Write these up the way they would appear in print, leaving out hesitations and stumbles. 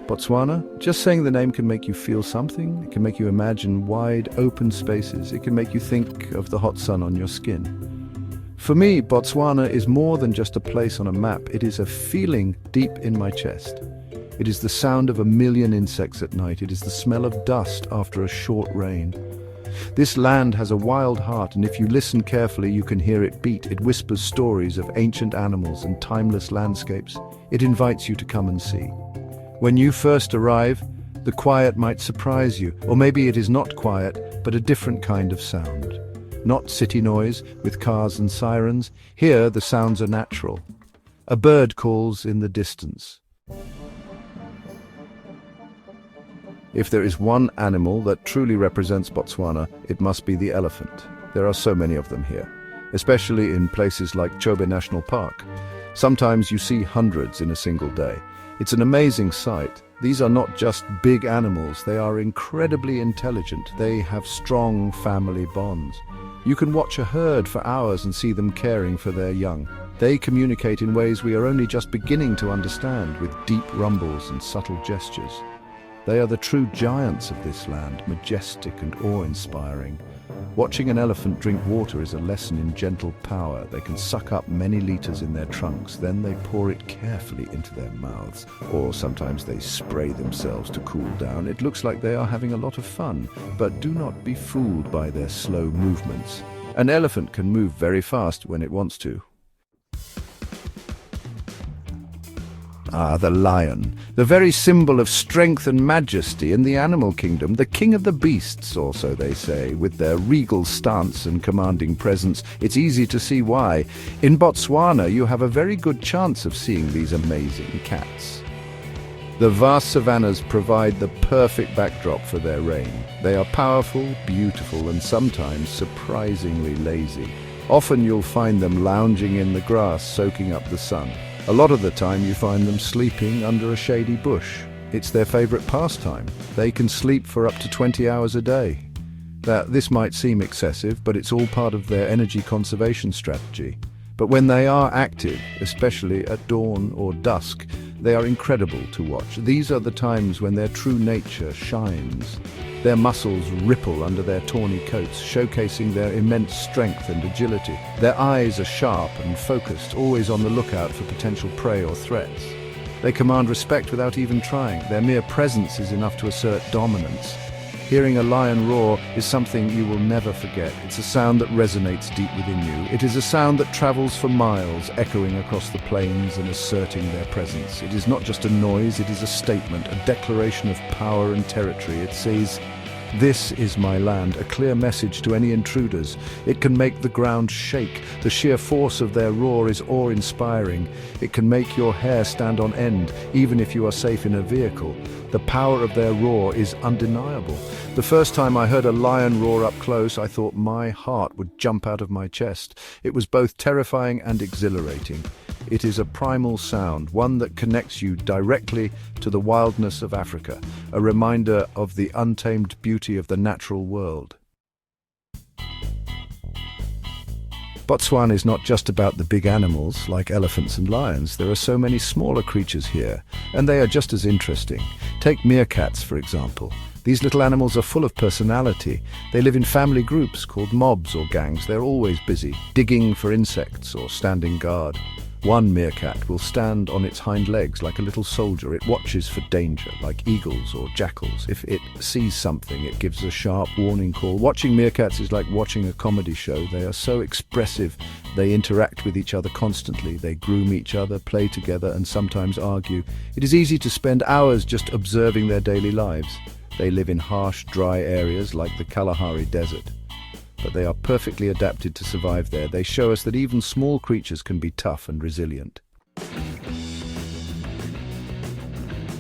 Botswana, just saying the name can make you feel something. It can make you imagine wide, open spaces. It can make you think of the hot sun on your skin. For me, Botswana is more than just a place on a map. It is a feeling deep in my chest. It is the sound of a million insects at night. It is the smell of dust after a short rain. This land has a wild heart, and if you listen carefully, you can hear it beat. It whispers stories of ancient animals and timeless landscapes. It invites you to come and see. When you first arrive, the quiet might surprise you, or maybe it is not quiet, but a different kind of sound. Not city noise with cars and sirens. Here, the sounds are natural. A bird calls in the distance. If there is one animal that truly represents Botswana, it must be the elephant. There are so many of them here, especially in places like Chobe National Park. Sometimes you see hundreds in a single day. It's an amazing sight. These are not just big animals, they are incredibly intelligent. They have strong family bonds. You can watch a herd for hours and see them caring for their young. They communicate in ways we are only just beginning to understand, with deep rumbles and subtle gestures. They are the true giants of this land, majestic and awe-inspiring. Watching an elephant drink water is a lesson in gentle power. They can suck up many liters in their trunks, then they pour it carefully into their mouths. Or sometimes they spray themselves to cool down. It looks like they are having a lot of fun, but do not be fooled by their slow movements. An elephant can move very fast when it wants to. Ah, the lion, the very symbol of strength and majesty in the animal kingdom, the king of the beasts, or so they say, with their regal stance and commanding presence. It's easy to see why. In Botswana, you have a very good chance of seeing these amazing cats. The vast savannas provide the perfect backdrop for their reign. They are powerful, beautiful, and sometimes surprisingly lazy. Often you'll find them lounging in the grass, soaking up the sun. A lot of the time you find them sleeping under a shady bush. It's their favorite pastime. They can sleep for up to 20 hours a day. This might seem excessive, but it's all part of their energy conservation strategy. But when they are active, especially at dawn or dusk, they are incredible to watch. These are the times when their true nature shines. Their muscles ripple under their tawny coats, showcasing their immense strength and agility. Their eyes are sharp and focused, always on the lookout for potential prey or threats. They command respect without even trying. Their mere presence is enough to assert dominance. Hearing a lion roar is something you will never forget. It's a sound that resonates deep within you. It is a sound that travels for miles, echoing across the plains and asserting their presence. It is not just a noise, it is a statement, a declaration of power and territory. It says, "This is my land," a clear message to any intruders. It can make the ground shake. The sheer force of their roar is awe-inspiring. It can make your hair stand on end, even if you are safe in a vehicle. The power of their roar is undeniable. The first time I heard a lion roar up close, I thought my heart would jump out of my chest. It was both terrifying and exhilarating. It is a primal sound, one that connects you directly to the wildness of Africa, a reminder of the untamed beauty of the natural world. Botswana is not just about the big animals like elephants and lions. There are so many smaller creatures here, and they are just as interesting. Take meerkats, for example. These little animals are full of personality. They live in family groups called mobs or gangs. They're always busy, digging for insects or standing guard. One meerkat will stand on its hind legs like a little soldier. It watches for danger, like eagles or jackals. If it sees something, it gives a sharp warning call. Watching meerkats is like watching a comedy show. They are so expressive. They interact with each other constantly. They groom each other, play together, and sometimes argue. It is easy to spend hours just observing their daily lives. They live in harsh, dry areas like the Kalahari Desert, but they are perfectly adapted to survive there. They show us that even small creatures can be tough and resilient.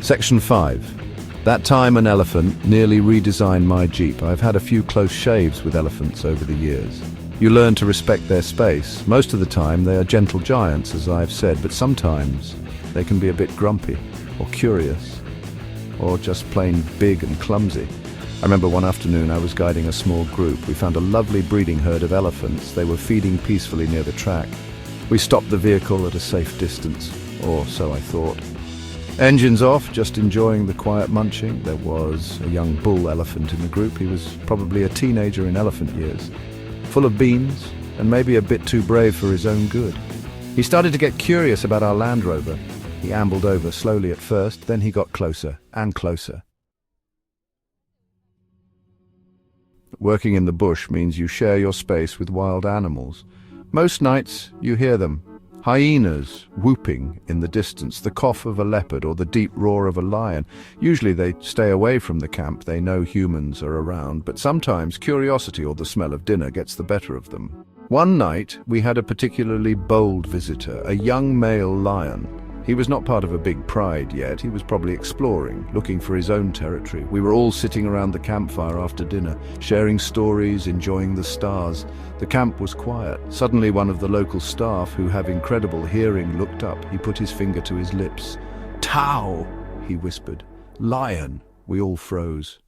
Section 5. That time an elephant nearly redesigned my Jeep. I've had a few close shaves with elephants over the years. You learn to respect their space. Most of the time they are gentle giants, as I've said, but sometimes they can be a bit grumpy or curious or just plain big and clumsy. I remember one afternoon I was guiding a small group. We found a lovely breeding herd of elephants. They were feeding peacefully near the track. We stopped the vehicle at a safe distance, or so I thought. Engines off, just enjoying the quiet munching. There was a young bull elephant in the group. He was probably a teenager in elephant years, full of beans and maybe a bit too brave for his own good. He started to get curious about our Land Rover. He ambled over slowly at first, then he got closer and closer. Working in the bush means you share your space with wild animals. Most nights you hear them. Hyenas whooping in the distance, the cough of a leopard or the deep roar of a lion. Usually they stay away from the camp, they know humans are around, but sometimes curiosity or the smell of dinner gets the better of them. One night we had a particularly bold visitor, a young male lion. He was not part of a big pride yet. He was probably exploring, looking for his own territory. We were all sitting around the campfire after dinner, sharing stories, enjoying the stars. The camp was quiet. Suddenly one of the local staff, who have incredible hearing, looked up. He put his finger to his lips. "Tau," he whispered. "Lion." We all froze.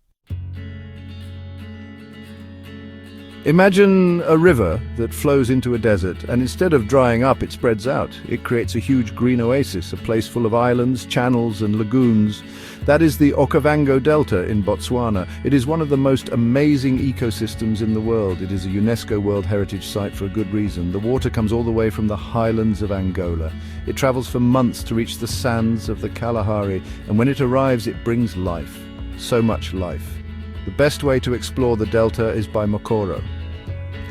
Imagine a river that flows into a desert, and instead of drying up, it spreads out. It creates a huge green oasis, a place full of islands, channels, and lagoons. That is the Okavango Delta in Botswana. It is one of the most amazing ecosystems in the world. It is a UNESCO World Heritage Site for a good reason. The water comes all the way from the highlands of Angola. It travels for months to reach the sands of the Kalahari, and when it arrives, it brings life. So much life. The best way to explore the delta is by mokoro.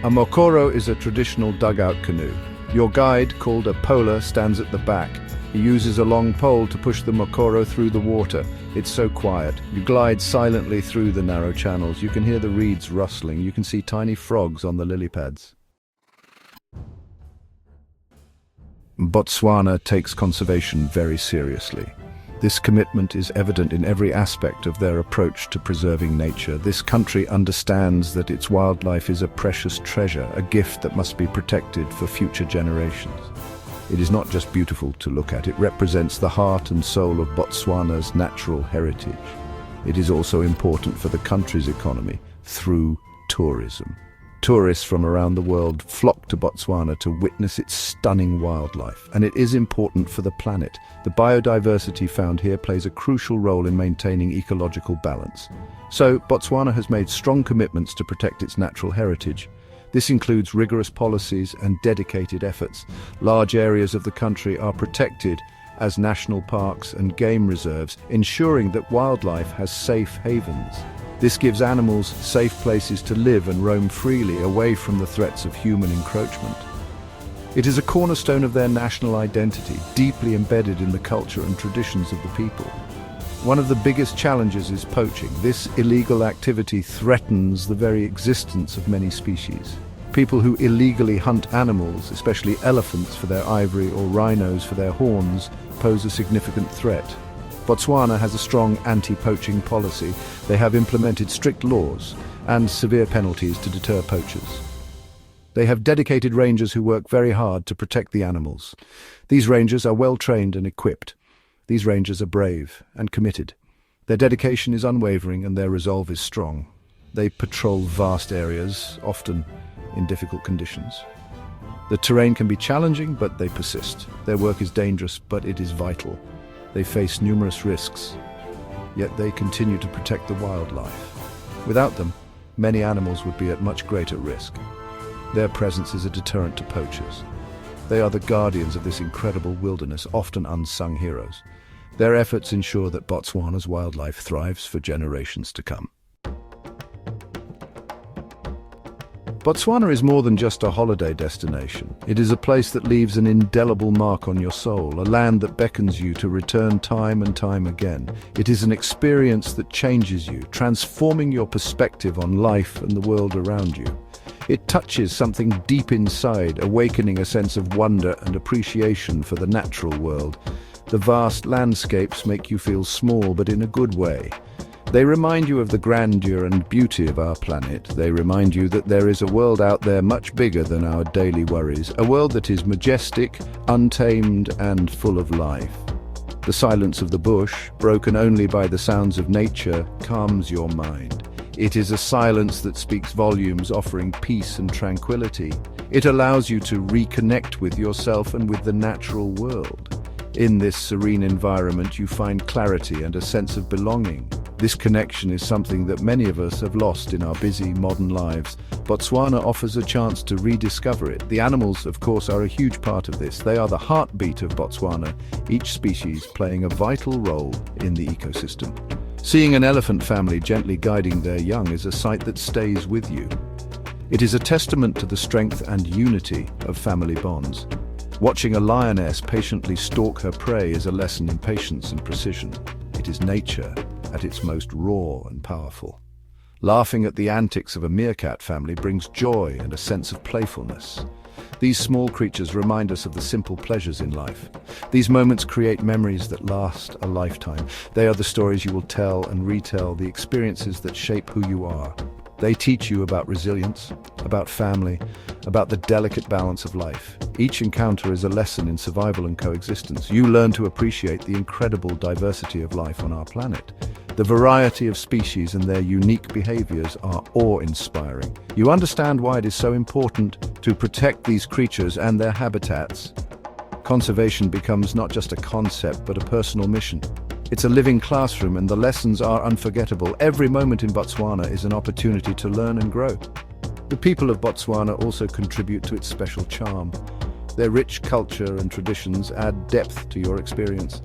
A mokoro is a traditional dugout canoe. Your guide, called a polar, stands at the back. He uses a long pole to push the mokoro through the water. It's so quiet. You glide silently through the narrow channels. You can hear the reeds rustling. You can see tiny frogs on the lily pads. Botswana takes conservation very seriously. This commitment is evident in every aspect of their approach to preserving nature. This country understands that its wildlife is a precious treasure, a gift that must be protected for future generations. It is not just beautiful to look at, it represents the heart and soul of Botswana's natural heritage. It is also important for the country's economy through tourism. Tourists from around the world flock to Botswana to witness its stunning wildlife, and it is important for the planet. The biodiversity found here plays a crucial role in maintaining ecological balance. So, Botswana has made strong commitments to protect its natural heritage. This includes rigorous policies and dedicated efforts. Large areas of the country are protected as national parks and game reserves, ensuring that wildlife has safe havens. This gives animals safe places to live and roam freely, away from the threats of human encroachment. It is a cornerstone of their national identity, deeply embedded in the culture and traditions of the people. One of the biggest challenges is poaching. This illegal activity threatens the very existence of many species. People who illegally hunt animals, especially elephants for their ivory or rhinos for their horns, pose a significant threat. Botswana has a strong anti-poaching policy. They have implemented strict laws and severe penalties to deter poachers. They have dedicated rangers who work very hard to protect the animals. These rangers are well trained and equipped. These rangers are brave and committed. Their dedication is unwavering and their resolve is strong. They patrol vast areas, often in difficult conditions. The terrain can be challenging, but they persist. Their work is dangerous, but it is vital. They face numerous risks, yet they continue to protect the wildlife. Without them, many animals would be at much greater risk. Their presence is a deterrent to poachers. They are the guardians of this incredible wilderness, often unsung heroes. Their efforts ensure that Botswana's wildlife thrives for generations to come. Botswana is more than just a holiday destination. It is a place that leaves an indelible mark on your soul, a land that beckons you to return time and time again. It is an experience that changes you, transforming your perspective on life and the world around you. It touches something deep inside, awakening a sense of wonder and appreciation for the natural world. The vast landscapes make you feel small, but in a good way. They remind you of the grandeur and beauty of our planet. They remind you that there is a world out there much bigger than our daily worries, a world that is majestic, untamed, and full of life. The silence of the bush, broken only by the sounds of nature, calms your mind. It is a silence that speaks volumes, offering peace and tranquility. It allows you to reconnect with yourself and with the natural world. In this serene environment, you find clarity and a sense of belonging. This connection is something that many of us have lost in our busy modern lives. Botswana offers a chance to rediscover it. The animals, of course, are a huge part of this. They are the heartbeat of Botswana, each species playing a vital role in the ecosystem. Seeing an elephant family gently guiding their young is a sight that stays with you. It is a testament to the strength and unity of family bonds. Watching a lioness patiently stalk her prey is a lesson in patience and precision. It is nature at its most raw and powerful. Laughing at the antics of a meerkat family brings joy and a sense of playfulness. These small creatures remind us of the simple pleasures in life. These moments create memories that last a lifetime. They are the stories you will tell and retell, the experiences that shape who you are. They teach you about resilience, about family, about the delicate balance of life. Each encounter is a lesson in survival and coexistence. You learn to appreciate the incredible diversity of life on our planet. The variety of species and their unique behaviors are awe-inspiring. You understand why it is so important to protect these creatures and their habitats. Conservation becomes not just a concept, but a personal mission. It's a living classroom, and the lessons are unforgettable. Every moment in Botswana is an opportunity to learn and grow. The people of Botswana also contribute to its special charm. Their rich culture and traditions add depth to your experience.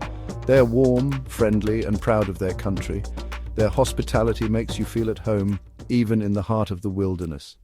They're warm, friendly, and proud of their country. Their hospitality makes you feel at home, even in the heart of the wilderness.